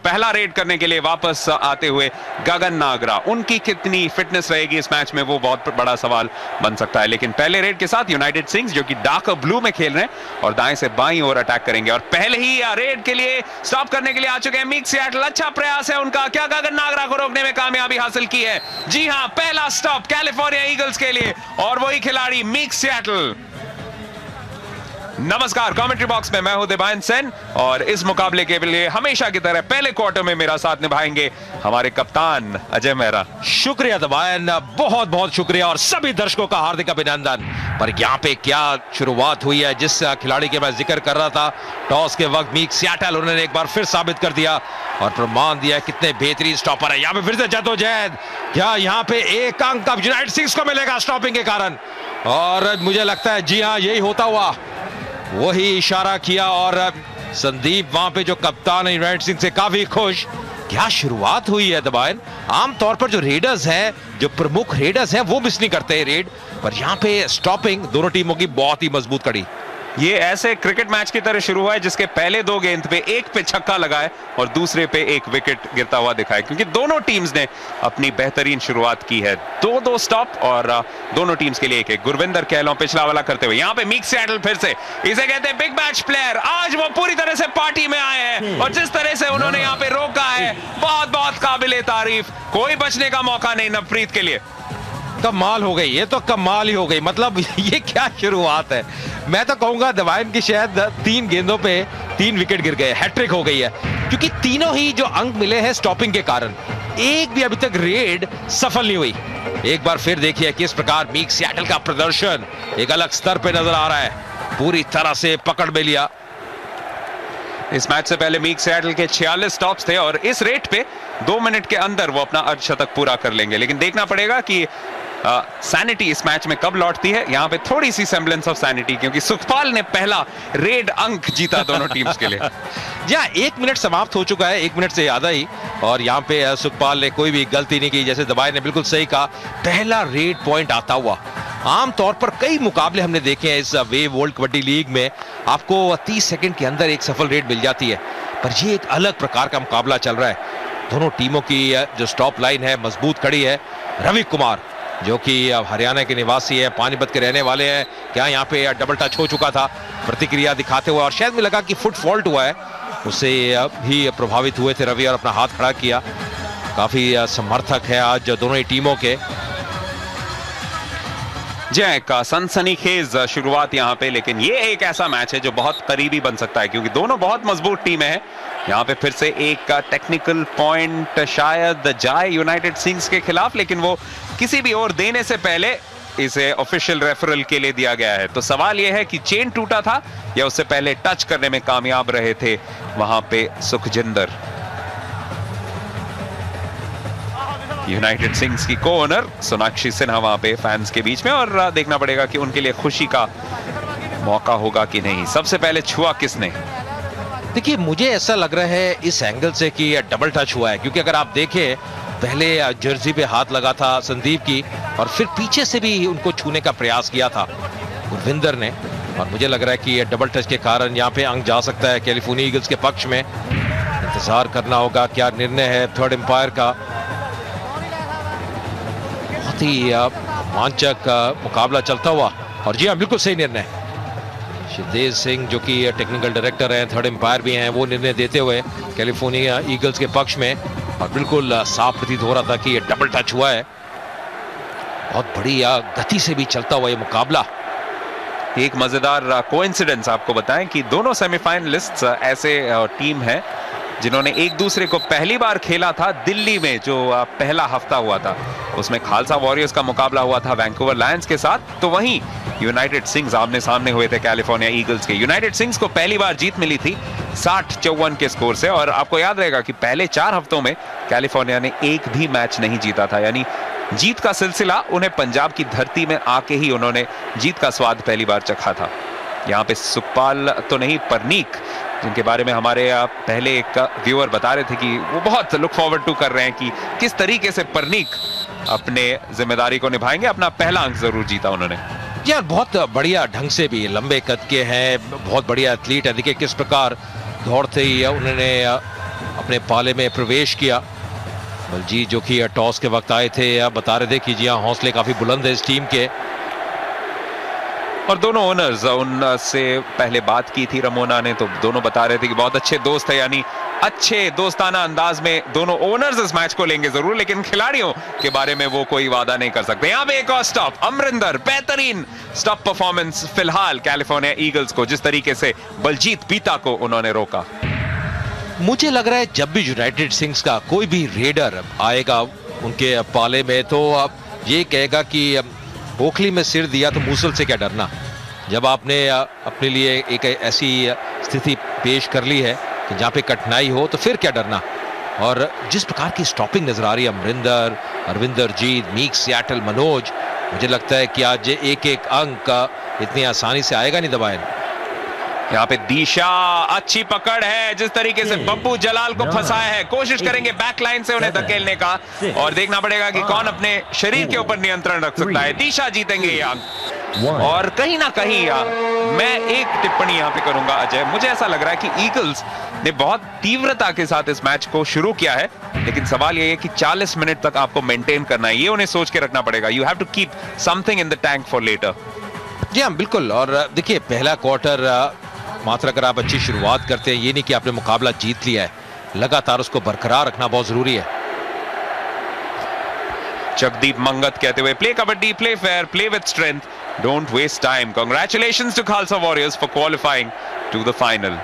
पहला रेड करने के लिए वापस आते हुए गगन नागरा, उनकी कितनी फिटनेस रहेगी इस मैच में वो बहुत बड़ा सवाल बन सकता है। लेकिन पहले रेड के साथ यूनाइटेड सिंग्स जो कि डार्क ब्लू में खेल रहे हैं और दाएं से बाईं ओर अटैक करेंगे और पहले ही रेड के लिए स्टॉप करने के लिए आ चुके हैं मीक सियाटल। अच्छा प्रयास है उनका, क्या गगन नागरा को रोकने में कामयाबी हासिल की है? जी हां, पहला स्टॉप कैलिफोर्निया ईगल्स के लिए और वही खिलाड़ी मीक सियाटल। नमस्कार, कमेंट्री बॉक्स में मैं हूं दिबायन सेन और इस मुकाबले के लिए हमेशा की तरह पहले क्वार्टर में मेरा साथ निभाएंगे हमारे कप्तान अजय मेहरा। शुक्रिया दिबायन, बहुत बहुत शुक्रिया और सभी दर्शकों का हार्दिक अभिनंदन। पर यहाँ पे क्या शुरुआत हुई है, जिस खिलाड़ी के मैं जिक्र कर रहा था टॉस के वक्त मीक सियाटल, उन्होंने एक बार फिर साबित कर दिया और प्रमाण दिया कितने बेहतरीन स्टॉपर है। यहाँ पे फिर से जद्दोजहद, क्या यहाँ पे एक अंक अब यूनाइटेड सिंग्स को मिलेगा स्टॉपिंग के कारण? और मुझे लगता है जी हाँ, यही होता हुआ वही इशारा किया और संदीप वहां पे जो कप्तान है यूनाइटेड सिंह से काफी खुश। क्या शुरुआत हुई है दिबायन। आमतौर पर जो रेडर्स हैं, जो प्रमुख रेडर्स हैं, वो मिस नहीं करते रेड, पर यहाँ पे स्टॉपिंग दोनों टीमों की बहुत ही मजबूत कड़ी। ये ऐसे क्रिकेट मैच की तरह शुरू हुआ है जिसके पहले दो गेंद पे एक पे छक्का लगाए और दूसरे पे एक विकेट गिरता हुआ दिखा है, क्योंकि दोनों टीम्स ने अपनी बेहतरीन शुरुआत की है। दो स्टॉप और दोनों टीम्स के लिए एक। गुरविंदर कहलों पिछला वाला करते हुए यहाँ पे मीक सियाटल फिर से, इसे कहते हैं बिग मैच प्लेयर। आज वो पूरी तरह से पार्टी में आए हैं और जिस तरह से उन्होंने यहाँ पे रोका है, बहुत बहुत काबिले तारीफ। कोई बचने का मौका नहीं नवप्रीत के लिए। कमाल हो गई, ये तो कमाल ही हो गई। मतलब ये क्या शुरुआत है। मैं तो कहूंगा दिबायन की शायद 3 गेंदों पे 3 विकेट गिर गए, हैट्रिक हो गई है, क्योंकि तीनों ही जो अंक मिले हैं स्टॉपिंग के कारण। एक भी अभी तक रेड सफल नहीं हुई। एक बार फिर देखिए किस प्रकार मीक सियाटल का प्रदर्शन एक अलग स्तर पे नजर आ रहा है, पूरी तरह से पकड़ में लिया। इस मैच से पहले मीक सियाटल के 46 स्टॉप्स थे और इस रेट पे 2 मिनट के अंदर वो अपना अर्धशतक पूरा कर लेंगे। लेकिन देखना पड़ेगा कि सैनिटी इस मैच में कब लौटती है। यहां पे थोड़ी सी सेम्बलेंस ऑफ सैनिटी, क्योंकि सुखपाल ने पहला रेड अंक जीता दोनों टीम्स के लिए। जहां 1 मिनट समाप्त हो चुका है, 1 मिनट से ज्यादा ही, और यहां पे सुखपाल ने कोई भी गलती नहीं की। जैसे दिबायन ने बिल्कुल सही कहा, पहला रेड पॉइंट आता हुआ। आमतौर पर कई मुकाबले हमने देखे हैं इस वेव वर्ल्ड कबड्डी लीग में, आपको 30 सेकंड के अंदर एक सफल रेड मिल जाती है, पर ये एक अलग प्रकार का मुकाबला चल रहा है। दोनों टीमों की जो स्टॉप लाइन है मजबूत खड़ी है। रवि कुमार जो कि हरियाणा के निवासी है, पानीपत के रहने वाले हैं, क्या यहाँ पे डबल टच हो चुका था, प्रतिक्रिया दिखाते हुए, और शायद मुझे लगा कि फुट फॉल्ट हुआ है, उससे भी प्रभावित हुए थे रवि और अपना हाथ खड़ा किया। काफी समर्थक है आज दोनों ही टीमों के। जय का सनसनीखेज शुरुआत यहाँ पे, लेकिन ये एक ऐसा मैच है जो बहुत करीबी बन सकता है, क्योंकि दोनों बहुत मजबूत टीमें हैं। यहाँ पे फिर से एक टेक्निकल पॉइंट शायद जाए यूनाइटेड सिंग्स के खिलाफ, लेकिन वो किसी भी ओर देने से पहले इसे ऑफिशियल रेफरल के लिए दिया गया है। तो सवाल यह है कि चेन टूटा था या उससे पहले टच करने में कामयाब रहे थे वहां पे सुखजिंदर। यूनाइटेड सिंग्स की को ओनर सोनाक्षी सिन्हा वहां पे फैंस के बीच में, और देखना पड़ेगा कि उनके लिए खुशी का मौका होगा कि नहीं। सबसे पहले छुआ किसने? देखिए मुझे ऐसा लग रहा है इस एंगल से कि डबल टच हुआ है, क्योंकि अगर आप देखें पहले जर्सी पे हाथ लगा था संदीप की और फिर पीछे से भी उनको छूने का प्रयास किया था गुरविंदर ने, और मुझे लग रहा है कि डबल टच के कारण यहाँ पे अंक जा सकता है कैलिफोर्निया ईगल्स के पक्ष में। इंतजार करना होगा क्या निर्णय है थर्ड एम्पायर का। बहुत ही रोमांचक मुकाबला चलता हुआ, और जी हाँ बिल्कुल सही निर्णय। शिवदेव सिंह जो कि टेक्निकल डायरेक्टर हैं, थर्ड एम्पायर भी हैं, वो निर्णय देते हुए कैलिफोर्निया ईगल्स के पक्ष में, और बिल्कुल साफ प्रतीत हो रहा था कि ये डबल टच हुआ है। बहुत बड़ी गति से भी चलता हुआ ये मुकाबला। एक मजेदार कोइंसिडेंस आपको बताएं कि दोनों सेमीफाइनलिस्ट्स ऐसे टीम हैं जिन्होंने एक दूसरे को पहली बार खेला था दिल्ली में, जो पहला हफ्ता हुआ था उसमें खालसा वॉरियर्स का मुकाबला हुआ था वैंकूवर लायंस के साथ। तो वहीं यूनाइटेड सिंग्स आमने सामने हुए थे कैलिफोर्निया ईगल्स के। यूनाइटेड सिंग्स को पहली बार जीत मिली थी 60-54 के स्कोर से, और आपको याद रहेगा कि पहले 4 हफ्तों में कैलिफोर्निया ने एक भी मैच नहीं जीता था, यानी जीत का सिलसिला उन्हें पंजाब की धरती में आके ही उन्होंने जीत का स्वाद पहली बार चखा था। यहाँ पे सुखपाल तो नहीं, परनीक, जिनके बारे में हमारे पहले एक व्यूअर बता रहे थे कि वो बहुत लुक फॉरवर्ड टू कर रहे हैं कि किस तरीके से परनीक अपने जिम्मेदारी को निभाएंगे। अपना पहला अंक जरूर जीता उन्होंने। यार बहुत बढ़िया ढंग से भी, लंबे कद के हैं, बहुत बढ़िया एथलीट है। देखिए किस प्रकार दौड़ते ही उन्होंने अपने पाले में प्रवेश किया। बलजीत जो कि टॉस के वक्त आए थे, बता रहे थे कि जी हाँ, हौसले काफी बुलंद है इस टीम के। और दोनों ओनर्स, उनसे पहले बात की थी रमोना ने, तो दोनों बता रहे थे कि बहुत अच्छे दोस्त है, यानी अच्छे दोस्ताना अंदाज में दोनों ओनर्स इस मैच को लेंगे जरूर, लेकिन खिलाड़ियों के बारे में वो कोई वादा नहीं कर सकते। यहां पे एक और स्टॉप, अमरिंदर, बेहतरीन स्टॉप परफॉर्मेंस फिलहाल कैलिफोर्निया ईगल्स को, जिस तरीके से बलजीत पीता को उन्होंने रोका। मुझे लग रहा है जब भी यूनाइटेड सिंग्स का कोई भी रेडर आएगा उनके पाले में, तो अब ये कहेगा कि ओखली में सिर दिया तो मूसल से क्या डरना। जब आपने अपने लिए एक ऐसी स्थिति पेश कर ली है कि जहां पे कठिनाई हो, तो फिर क्या डरना। और जिस प्रकार की स्टॉपिंग नजर आ रही है अमरिंदर, अरविंदर जीत, मीक सियाटल, मनोज, मुझे लगता है कि आज एक एक अंक इतनी आसानी से आएगा नहीं दबाए। यहाँ पे दिशा, अच्छी पकड़ है, जिस तरीके से बब्बू जलाल को फंसाया है, कोशिश करेंगे बैकलाइन से उन्हें धकेलने का, और देखना पड़ेगा कि कौन अपने शरीर के ऊपर नियंत्रण रख सकता है। दिशा जीतेंगे ये अंक। और कहीं ना कहीं मैं एक टिप्पणी यहाँ पे करूंगा अजय, मुझे ऐसा लग रहा है कि ईगल्स ने बहुत तीव्रता के साथ इस मैच को शुरू किया है, लेकिन सवाल ये है कि 40 मिनट तक आपको मेंटेन करना है, ये उन्हें सोच के रखना पड़ेगा। You have to keep something in the tank for later. जी हाँ, बिल्कुल। और देखिए, पहला क्वार्टर मात्र अगर आप अच्छी शुरुआत करते हैं, ये नहीं कि आपने मुकाबला जीत लिया है, लगातार उसको बरकरार रखना बहुत जरूरी है। जगदीप मंगत कहते हुए, play kabaddi, play fair, play with strength, don't waste time. Congratulations to Khalsa warriors for qualifying to the final.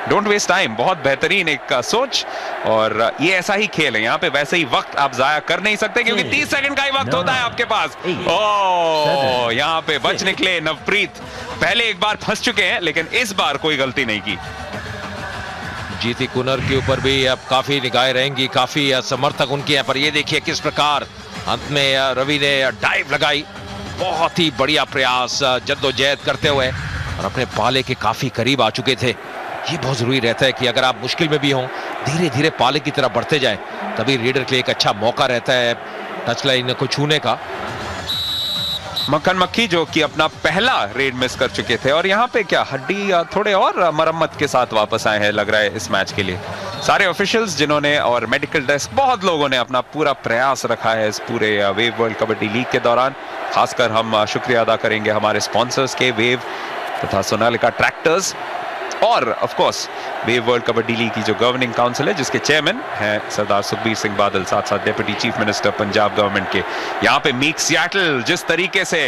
Don't waste time, बहुत बेहतरीन एक सोच, और ये ऐसा ही खेल है। यहाँ पे वैसे ही वक्त आप जाया कर नहीं सकते, क्योंकि 30 सेकंड का ही वक्त होता है आपके पास। ओह, यहाँ पे बच निकले नवप्रीत। पहले एक बार फंस चुके हैं, लेकिन इस बार कोई गलती नहीं की। जीती कुनर के ऊपर भी अब काफी निगाहें रहेंगी, काफी समर्थक उनके हैं, पर ये देखिए किस प्रकार अंत में रवि ने डाइव लगाई। बहुत ही बढ़िया प्रयास, जद्दोजहद करते हुए, और अपने पाले के काफी करीब आ चुके थे। ये बहुत जरूरी रहता है कि अगर आप मुश्किल में भी हों, धीरे धीरे पाले की तरफ बढ़ते जाएं, तभी रेडर के लिए एक अच्छा मौका रहता है टच लाइन को छूने का। मक्खन मक्खी जो कि अपना पहला रेड मिस कर चुके थे, और यहाँ पे क्या हड्डी थोड़े और मरम्मत के साथ वापस आए हैं लग रहा है इस मैच के लिए। सारे ऑफिशियल्स जिन्होंने, और मेडिकल डेस्क, बहुत लोगों ने अपना पूरा प्रयास रखा है इस पूरे वेव वर्ल्ड कबड्डी लीग के दौरान। खासकर हम शुक्रिया अदा करेंगे हमारे स्पॉन्सर्स के, वेव तथा सोनालिका ट्रैक्टर्स, और of course wave world kabaddi league की जो गवर्निंग काउंसिल है, जिसके चेयरमैन हैं सरदार सुखबीर सिंह बादल, साथ साथ deputy chief minister Punjab government के। यहाँ पे मीक सियाटल, जिस तरीके से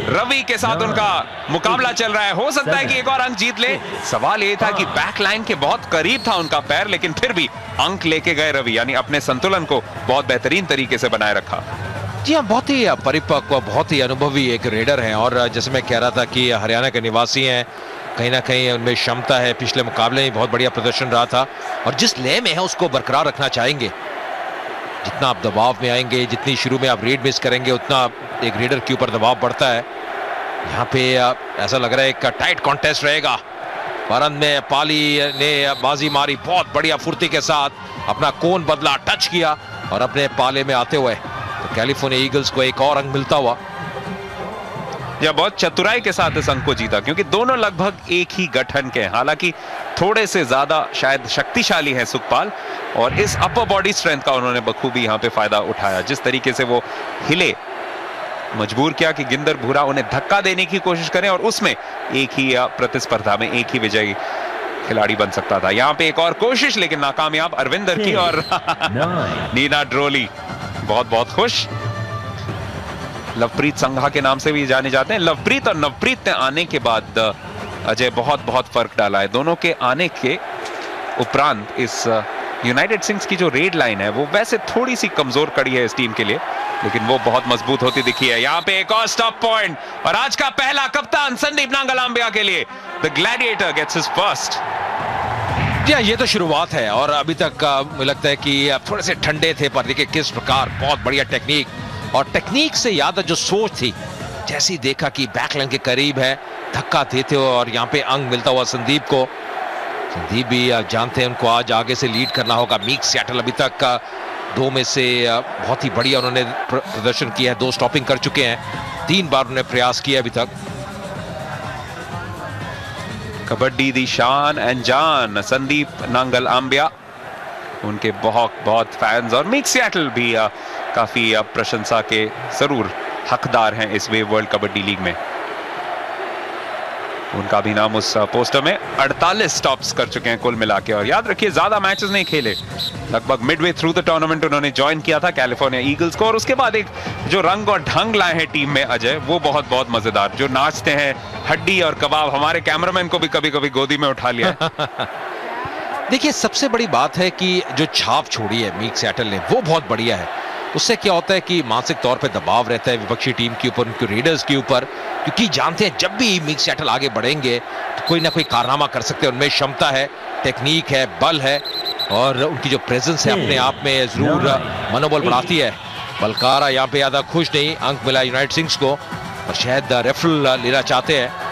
रवि के साथ उनका मुकाबला चल रहा है, हो सकता है कि एक और अंक जीत ले। सवाल ये था कि बैक लाइन के बहुत करीब था उनका पैर, लेकिन फिर भी अंक लेके गए रवि, यानी अपने संतुलन को बहुत बेहतरीन तरीके से बनाए रखा। जी हाँ, बहुत ही परिपक्व, बहुत ही अनुभवी एक रेडर हैं, और जैसे मैं कह रहा था कि हरियाणा के निवासी हैं, कहीं ना कहीं उनमें क्षमता है। पिछले मुकाबले में बहुत बढ़िया प्रदर्शन रहा था, और जिस लय में है उसको बरकरार रखना चाहेंगे। जितना आप दबाव में आएंगे, जितनी शुरू में आप रेड मिस करेंगे, उतना एक रेडर के ऊपर दबाव बढ़ता है। यहाँ पे ऐसा लग रहा है एक टाइट कॉन्टेस्ट रहेगा, पर अंत में पाली ने बाजी मारी बहुत बढ़िया फुर्ती के साथ, अपना कोन बदला, टच किया, और अपने पाले में आते हुए तो कैलिफोर्निया ईगल्स को एक और अंक मिलता हुआ। या बहुत चतुराई के साथ इस अंक को जीता, क्योंकि दोनों लगभग एक ही गठन के हैं। हालांकि थोड़े से ज्यादा शायद शक्तिशाली हैं सुखपाल, और इस अपर बॉडी स्ट्रेंथ का उन्होंने बखूबी यहाँ पे फायदा उठाया। जिस तरीके से वो हिले, मजबूर किया कि गिंदर भूरा उन्हें धक्का देने की कोशिश करें, और उसमें एक ही प्रतिस्पर्धा में एक ही विजयी खिलाड़ी बन सकता था। यहाँ पे एक और कोशिश, लेकिन नाकामयाब अरविंदर की, और नीना ड्रोली बहुत बहुत खुश। लवप्रीत संघा के नाम से भी जाने जाते हैं। लवप्रीत और नवप्रीत ने आने के बाद अजय बहुत बहुत फर्क डाला है। दोनों के आने के उपरांत इस यूनाइटेड सिंग्स की जो रेड लाइन है, वो वैसे थोड़ी सी कमजोर कड़ी है इस टीम के लिए, लेकिन वो बहुत मजबूत होती दिखी है। यहाँ पे एक और स्टॉप पॉइंट, और आज का पहला कप्तान संदीप नांगलांबिया के लिए the gladiator gets his first. जी हाँ, ये तो शुरुआत है, और अभी तक मुझे लगता है कि थोड़े से ठंडे थे, पर देखिए किस प्रकार बहुत बढ़िया टेक्निक, और टेक्निक से याद जो सोच थी, जैसे ही देखा कि बैकलाइन के करीब है, धक्का देते हो और यहाँ पे अंक मिलता हुआ संदीप को। संदीप भी जानते हैं उनको आज आगे से लीड करना होगा। मीक सियाटल अभी तक दो में से बहुत ही बढ़िया उन्होंने प्रदर्शन किया है, 2 स्टॉपिंग कर चुके हैं, 3 बार उन्होंने प्रयास किया अभी तक। कबड्डी दी शान एंड जान संदीप नांगलांबिया, उनके बहुत बहुत फैंस, और मीक सियाटल भी काफी प्रशंसा के जरूर हकदार हैं इस वेव वर्ल्ड कबड्डी लीग में। उनका भी नाम उस पोस्टर में 48 स्टॉप्स कर चुके हैं कुल मिला के। और याद रखिए ज्यादा मैचेस नहीं खेले, लगभग मिडवे थ्रू द टूर्नामेंट उन्होंने ज्वाइन किया था कैलिफोर्निया ईगल्स को। और उसके बाद एक जो रंग और ढंग लाए हैं टीम में अजय, वो बहुत बहुत मजेदार, जो नाचते हैं हड्डी और कबाब। हमारे कैमरामैन को भी कभी कभी गोदी में उठा लिया। देखिए सबसे बड़ी बात है कि जो छाप छोड़ी है मीक सियाटल ने वो बहुत बढ़िया है। उससे क्या होता है कि मानसिक तौर पे दबाव रहता है विपक्षी टीम के ऊपर, उनके रेडर्स के ऊपर, क्योंकि जानते हैं जब भी मीक सियाटल आगे बढ़ेंगे तो कोई ना कोई कारनामा कर सकते हैं। उनमें क्षमता है, टेक्निक है, बल है, और उनकी जो प्रेजेंस है अपने आप में जरूर मनोबल बढ़ाती है। बलकारा यहाँ पे ज्यादा खुश नहीं, अंक मिला यूनाइटेड सिंग्स को, और शायद रेफरल लेना चाहते हैं।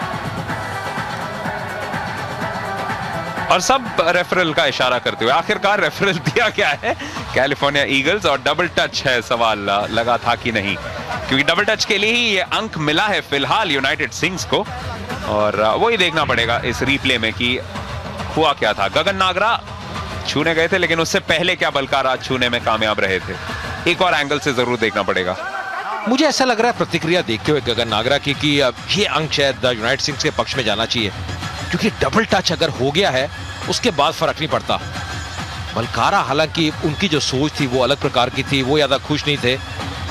और सब रेफरल का इशारा करते हुए आखिरकार रेफरल दिया क्या है कैलिफोर्निया ईगल्स, और डबल टच है, सवाल लगा था कि नहीं, क्योंकि डबल टच के लिए ही ये अंक मिला है फिलहाल यूनाइटेड सिंग्स को। और वही देखना पड़ेगा इस रिप्ले में कि हुआ क्या था। गगन नागरा छूने गए थे, लेकिन उससे पहले क्या बलकारा छूने में कामयाब रहे थे, एक और एंगल से जरूर देखना पड़ेगा। मुझे ऐसा लग रहा है प्रतिक्रिया देखते हुए गगन नागरा की कि ये अंक शायद यूनाइटेड सिंग्स के पक्ष में जाना चाहिए, क्योंकि डबल टच अगर हो गया है उसके बाद फर्क नहीं पड़ता। बलकारा हालांकि उनकी जो सोच थी वो अलग प्रकार की थी, वो ज्यादा खुश नहीं थे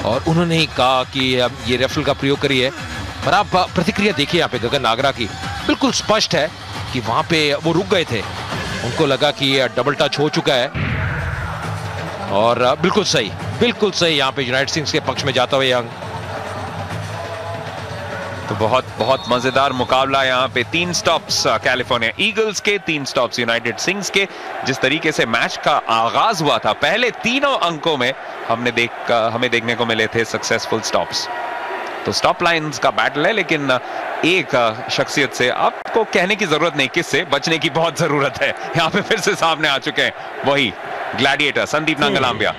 और उन्होंने ही कहा कि ये रेफरल का प्रयोग करिए। पर आप प्रतिक्रिया देखिए यहाँ पे गगन नागरा की, बिल्कुल स्पष्ट है कि वहां पे वो रुक गए थे, उनको लगा कि ये डबल टच हो चुका है, और बिल्कुल सही यहाँ पे यूनाइटेड सिंग्स के पक्ष में जाता हुआ अंक। तो बहुत बहुत मजेदार मुकाबला यहाँ पे, 3 स्टॉप्स कैलिफोर्निया ईगल्स के, 3 स्टॉप्स यूनाइटेड सिंग्स के। जिस तरीके से मैच का आगाज हुआ था, पहले तीनों अंकों में हमें देखने को मिले थे सक्सेसफुल स्टॉप्स। तो स्टॉप लाइंस का बैटल है, लेकिन एक शख्सियत से आपको कहने की जरूरत नहीं, किससे बचने की बहुत जरूरत है। यहाँ पे फिर से सामने आ चुके हैं वही ग्लैडिएटर संदीप नांगलांबिया।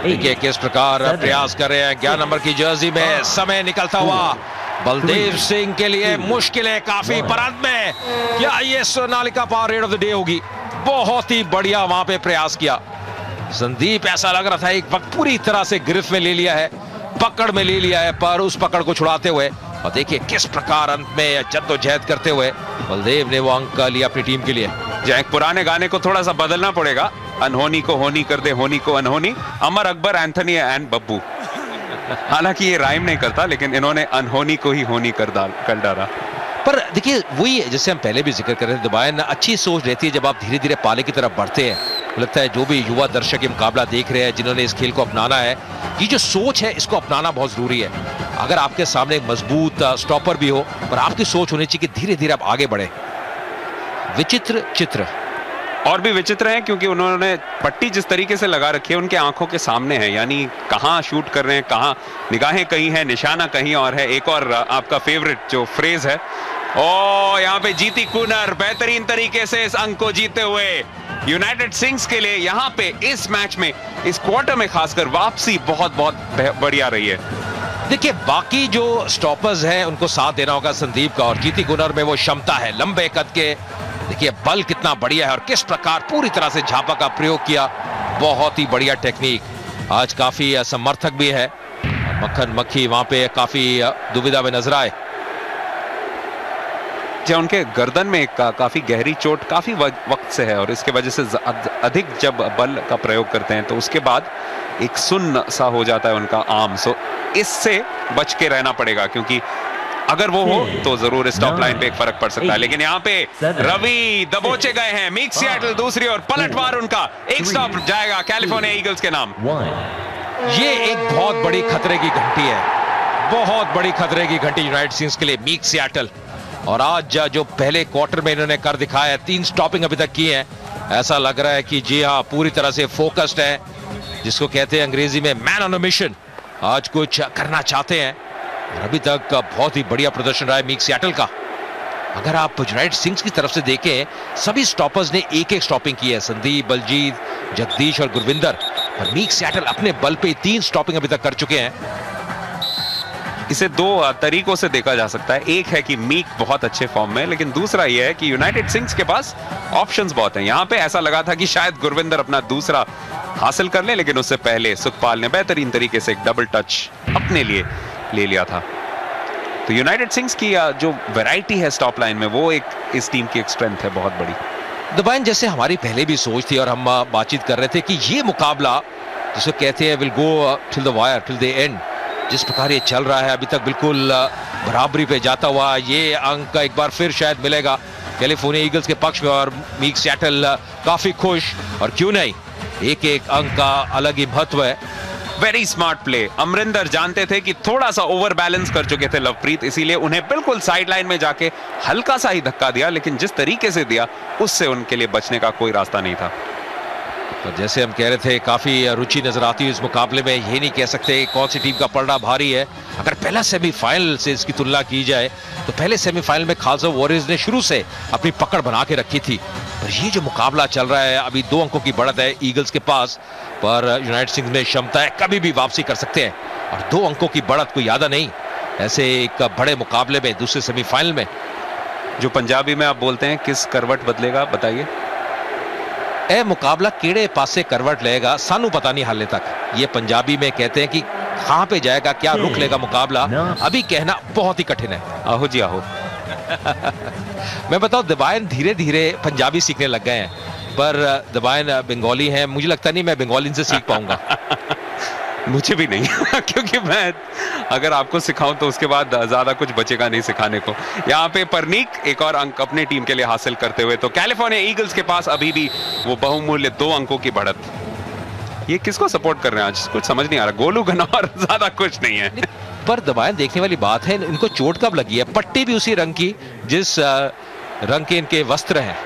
देखिए किस प्रकार प्रयास कर रहे हैं 11 नंबर की जर्सी में, समय निकलता हुआ बलदेव सिंह के लिए मुश्किलें काफी, पर अंत में क्या ये Sonalika power rid of the day होगी? बहुत ही बढ़िया वहां पे प्रयास किया संदीप, ऐसा लग रहा था एक वक्त पूरी तरह से गिरफ्त में ले लिया है, पकड़ में ले लिया है, पर उस पकड़ को छुड़ाते हुए, और देखिए किस प्रकार अंत में जद्दोजहद करते हुए बलदेव ने वो अंक लिया अपनी टीम के लिए। एक पुराने गाने को थोड़ा सा बदलना पड़ेगा, अनहोनी को होनी कर दे, होनी को अनहोनी, अमर अकबर एंथनी एंड बब्बू। हालांकि ये राइम नहीं करता, लेकिन इन्होंने अनहोनी को ही होनी कर डाला। पर देखिए वही है जैसे हम पहले भी जिक्र कर रहे थे, दुबाइन अच्छी सोच रहती है जब आप धीरे धीरे पाले की तरफ बढ़ते हैं। लगता है जो भी युवा दर्शक ये मुकाबला देख रहे हैं, जिन्होंने इस खेल को अपनाना है, ये जो सोच है इसको अपनाना बहुत जरूरी है। अगर आपके सामने एक मजबूत स्टॉपर भी हो, पर आपकी सोच होनी चाहिए कि धीरे धीरे आप आगे बढ़े। विचित्र चित्र और भी विचित्र है, क्योंकि उन्होंने पट्टी जिस तरीके से लगा रखी है उनके आंखों के सामने है, यानी कहां शूट कर रहे हैं, कहां निगाहें कहीं है, निशाना कहीं और है। एक और आपका फेवरेट जो फ्रेज है, ओ यहाँ पे जीती कूनर बेहतरीन तरीके से इस अंक को जीते हुए यूनाइटेड सिंग्स के लिए यहाँ पे इस मैच में, इस क्वार्टर में खासकर वापसी बहुत बहुत बढ़िया रही है। देखिए बाकी जो स्टॉपर्स हैं उनको साथ देना होगा संदीप का, और जीती कूनर में वो क्षमता है, लंबे कद के, देखिए बल कितना बढ़िया है और किस प्रकार पूरी तरह से झापा का प्रयोग किया, बहुत ही बढ़िया टेक्निक। आज काफी समर्थक भी है, मक्खन मक्खी वहां पे काफी दुविधा में नजर आए। उनके गर्दन में काफी गहरी चोट काफी वक्त से है, और इसके वजह से अधिक जब बल का प्रयोग करते हैं तो उसके बाद एक सुन्न सा हो जाता है उनका आर्म। सो इससे बच के रहना पड़ेगा, क्योंकि अगर वो हो तो जरूर स्टॉप लाइन पे एक फर्क पड़ सकता है। लेकिन यहाँ पे रवि दबोचे गए हैं, मीक सियाटल दूसरी ओर, पलटवार उनका, एक स्टॉप जाएगा कैलिफोर्निया ईगल्स के नाम। ये एक बहुत बड़ी खतरे की घंटी है, बहुत बड़ी खतरे की घंटी यूनाइटेड सिंग्स के लिए, मीक सियाटल। और आज जो पहले क्वार्टर में इन्होंने कर दिखाया है, 3 स्टॉपिंग अभी तक की है, ऐसा लग रहा है कि जी हाँ पूरी तरह से फोकस्ड है, जिसको कहते हैं अंग्रेजी में मैन ऑन अ मिशन। आज कुछ करना चाहते हैं, और अभी तक बहुत ही बढ़िया प्रदर्शन रहा है मीक सियाटल का। अगर आप यूनाइटेड सिंग्स की तरफ से देखें, सभी स्टॉपर्स ने एक एक स्टॉपिंग की है, संदीप, बलजीत, जगदीश और गुरविंदर, और मीक सियाटल अपने बल पे 3 स्टॉपिंग अभी तक कर चुके हैं। इसे दो तरीकों से देखा जा सकता है। एक है कि मीक बहुत अच्छे फॉर्म में, लेकिन दूसरा यह है कि यूनाइटेड सिंग्स के पास ऑप्शंस बहुत हैं। यहां पे ऐसा लगा था कि शायद गुरविंदर अपना दूसरा हासिल कर ले, लेकिन उससे पहले सुखपाल ने बेहतरीन तरीके से एक डबल टच अपने लिए ले लिया था। तो यूनाइटेड सिंग्स की जो वैरायटी है स्टॉप लाइन में, वो एक इस टीम की एक स्ट्रेंथ है बहुत बड़ी। दबाइन, जैसे हमारी पहले भी सोच थी और हम बातचीत कर रहे थे कि ये मुकाबला जिसे कहते हैं will go till the wire, till the end, जिस प्रकार ये चल रहा है अभी तक बिल्कुल बराबरी पे जाता हुआ, ये अंक एक बार फिर शायद मिलेगा कैलिफोर्निया ईगल्स के पक्ष में और मीक सिएटल काफी खुश। और क्यों नहीं, एक एक अंक का अलग ही महत्व है। Very smart play. अमरिंदर जानते थे कि थोड़ा सा ओवर बैलेंस कर चुके थे लवप्रीत, इसीलिए उन्हें बिल्कुल साइड लाइन में जाके हल्का सा ही धक्का दिया, लेकिन जिस तरीके से दिया उससे उनके लिए बचने का कोई रास्ता नहीं था। तो जैसे हम कह रहे थे, काफी रुचि नजर आती है इस मुकाबले में। ये नहीं कह सकते कौन सी टीम का पलड़ा भारी है। अगर पहला सेमीफाइनल से इसकी तुलना की जाए तो पहले सेमीफाइनल में खालसा वॉरियर्स ने शुरू से अपनी पकड़ बना के रखी थी, पर ये जो मुकाबला चल रहा है अभी 2 अंकों की बढ़त है ईगल्स के पास, पर यूनाइटेड सिंग्स में क्षमता है कभी भी वापसी कर सकते हैं। और 2 अंकों की बढ़त कोई यादा नहीं ऐसे एक बड़े मुकाबले में, दूसरे सेमीफाइनल में। जो पंजाबी में आप बोलते हैं किस करवट बदलेगा, बताइए। ए मुकाबला केड़े पासे करवट लेगा सानू पता नहीं हाले तक। ये पंजाबी में कहते हैं कि कहां पे जाएगा, क्या रुख लेगा मुकाबला, अभी कहना बहुत ही कठिन है। आहो जी आहो। मैं बताऊं, दबाइन धीरे धीरे पंजाबी सीखने लग गए हैं, पर दबाइन बंगाली हैं, मुझे लगता नहीं मैं बंगाली से सीख पाऊंगा। मुझे भी नहीं क्योंकि मैं अगर आपको सिखाऊं तो उसके बाद ज्यादा कुछ बचेगा नहीं सिखाने को। यहाँ पे परनीक एक और अंक अपने टीम के लिए हासिल करते हुए, तो कैलिफोर्निया ईगल्स के पास अभी भी वो बहुमूल्य 2 अंकों की बढ़त। ये किसको सपोर्ट कर रहे हैं आज, कुछ समझ नहीं आ रहा। गोलू गनौर ज्यादा कुछ नहीं है। पर दबाइन देखने वाली बात है, इनको चोट कब लगी है। पट्टी भी उसी रंग की जिस रंग के इनके वस्त्र हैं।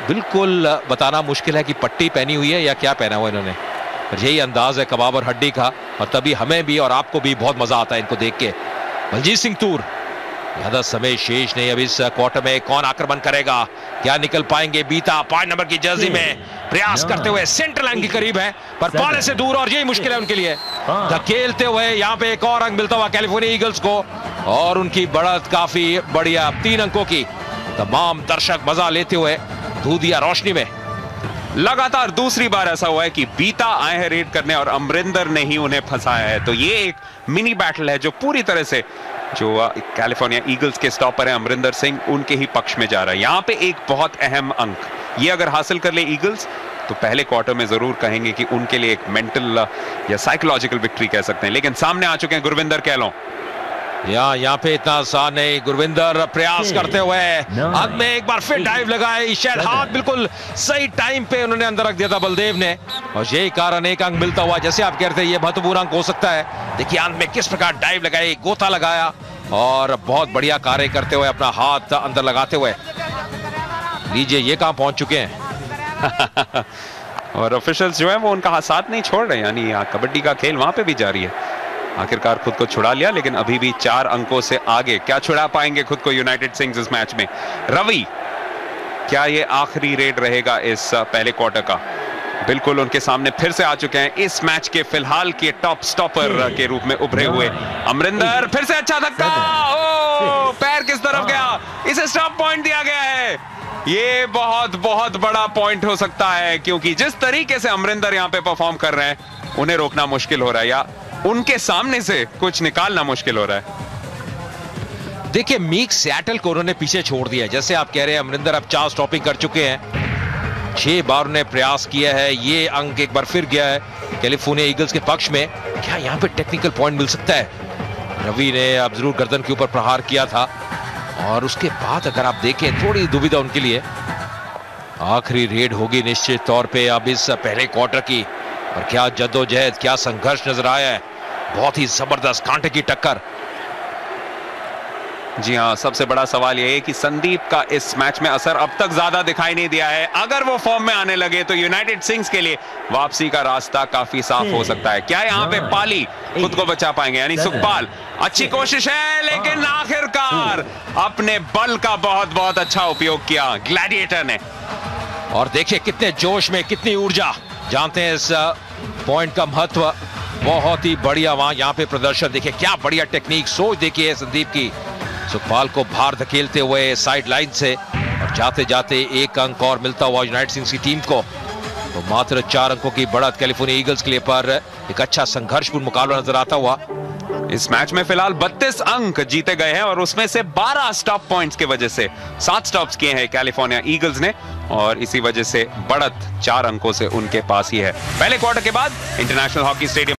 बिल्कुल बताना मुश्किल है कि पट्टी पहनी हुई है या क्या पहना हुआ इन्होंने। यही अंदाज है कबाब और हड्डी का, और तभी हमें भी और आपको भी बहुत मजा आता है इनको देख के। बलजीत सिंह तूर, ज्यादा समय शेष नहीं अब इस क्वार्टर में। कौन आक्रमण करेगा, क्या निकल पाएंगे। बीता 5 नंबर की जर्सी में प्रयास करते हुए सेंटर लाइन के करीब है, पर पाले से दूर, और यही मुश्किल है उनके लिए। धकेलते हुए यहाँ पे एक और अंक मिलता हुआ कैलिफोर्निया ईगल्स को, और उनकी बढ़त काफी बढ़िया 3 अंकों की। तमाम दर्शक मजा लेते हुए दूधिया रोशनी में। लगातार दूसरी बार ऐसा हुआ है कि बीता आए हैं रेड करने और अमरिंदर ने ही उन्हें फंसाया है। तो ये एक मिनी बैटल है जो पूरी तरह से जो कैलिफोर्निया ईगल्स के स्टॉपर हैं अमरिंदर सिंह, उनके ही पक्ष में जा रहा है। यहां पे एक बहुत अहम अंक ये अगर हासिल कर ले ईगल्स, तो पहले क्वार्टर में जरूर कहेंगे कि उनके लिए एक मेंटल या साइकोलॉजिकल विक्ट्री कह सकते हैं। लेकिन सामने आ चुके हैं गुरविंदर कहलों। यहाँ पे इतना आसान नहीं। गुरविंदर प्रयास करते हुए अंत में एक बार फिर डाइव लगाए, शायद हाथ बिल्कुल सही टाइम पे उन्होंने अंदर रख दिया था बलदेव ने, और यही कारण एक अंक मिलता हुआ। जैसे आप कह रहे थे ये महत्वपूर्ण अंक हो सकता है। देखिए अंत में किस प्रकार डाइव लगाए, गोता लगाया और बहुत बढ़िया कार्य करते हुए अपना हाथ अंदर लगाते हुए। लीजिए ये कहां पहुंच चुके हैं। और ऑफिशियल्स जो है वो उनका साथ नहीं छोड़ रहे, यानी कबड्डी का खेल वहां पे भी जारी है। आखिरकार खुद को छुड़ा लिया, लेकिन अभी भी 4 अंकों से आगे। क्या छुड़ा पाएंगे खुद को यूनाइटेड सिंग्स इस मैच में। रवि, क्या ये आखिरी रेड रहेगा इस पहले क्वार्टर का। बिल्कुल उनके सामने फिर से आ चुके हैं इस मैच के फिलहाल के टॉप स्टॉपर के रूप में उभरे हुए अमरिंदर। फिर से अच्छा धक्का, ओ पैर किस तरफ गया, इसे स्टॉप पॉइंट दिया गया है। ये बहुत बहुत बड़ा पॉइंट हो सकता है, क्योंकि जिस तरीके से अमरिंदर यहां पे परफॉर्म कर रहे हैं, उन्हें रोकना मुश्किल हो रहा है, या उनके सामने से कुछ निकालना मुश्किल हो रहा है। देखिए मीक सिएटल को उन्होंने पीछे छोड़ दिया। जैसे आप कह रहे हैं अमरिंदर अब 4 स्टॉपिंग कर चुके हैं, 6 बार उन्होंने प्रयास किया है। ये अंक एक बार फिर गया है कैलिफोर्निया ईगल्स के पक्ष में। क्या यहाँ पे टेक्निकल पॉइंट मिल सकता है। रवि ने अब जरूर गर्दन के ऊपर प्रहार किया था, और उसके बाद अगर आप देखें थोड़ी दुविधा उनके लिए। आखिरी रेड होगी निश्चित तौर पे अब इस पहले क्वार्टर की, और क्या जद्दोजहद, क्या संघर्ष नजर आया है। बहुत ही जबरदस्त कांटे की टक्कर। जी हां, सबसे बड़ा सवाल यह है कि संदीप का इस मैच में असर अब तक ज्यादा दिखाई नहीं दिया है। अगर वो फॉर्म में आने लगे तो यूनाइटेड सिंग्स के लिए वापसी का रास्ता काफी साफ हो सकता है। क्या यहां पे पाली खुद को बचा पाएंगे, यानी सुखपाल। अच्छी कोशिश है, लेकिन आखिरकार अपने बल का बहुत बहुत अच्छा उपयोग किया ग्लैडिएटर ने। और देखिए कितने जोश में, कितनी ऊर्जा। जानते हैं इस पॉइंट का महत्व। बहुत ही बढ़िया वहां यहाँ पे प्रदर्शन देखिए, क्या बढ़िया टेक्निक, सोच देखिए संदीप की। सुखपाल को बाहर धकेलते हुए साइड लाइन से, और जाते जाते एक अंक और मिलता हुआ यूनाइटेड सिंह की टीम को। तो मात्र 4 अंकों की बढ़त कैलिफोर्निया ईगल्स के लिए पर एक अच्छा संघर्षपूर्ण मुकाबला नजर आता हुआ। इस मैच में फिलहाल 32 अंक जीते गए हैं और उसमें से 12 स्टॉप पॉइंट्स की वजह से 7 स्टॉप्स किए हैं कैलिफोर्निया ईगल्स ने, और इसी वजह से बढ़त 4 अंकों से उनके पास ही है। पहले क्वार्टर के बाद इंटरनेशनल हॉकी स्टेडियम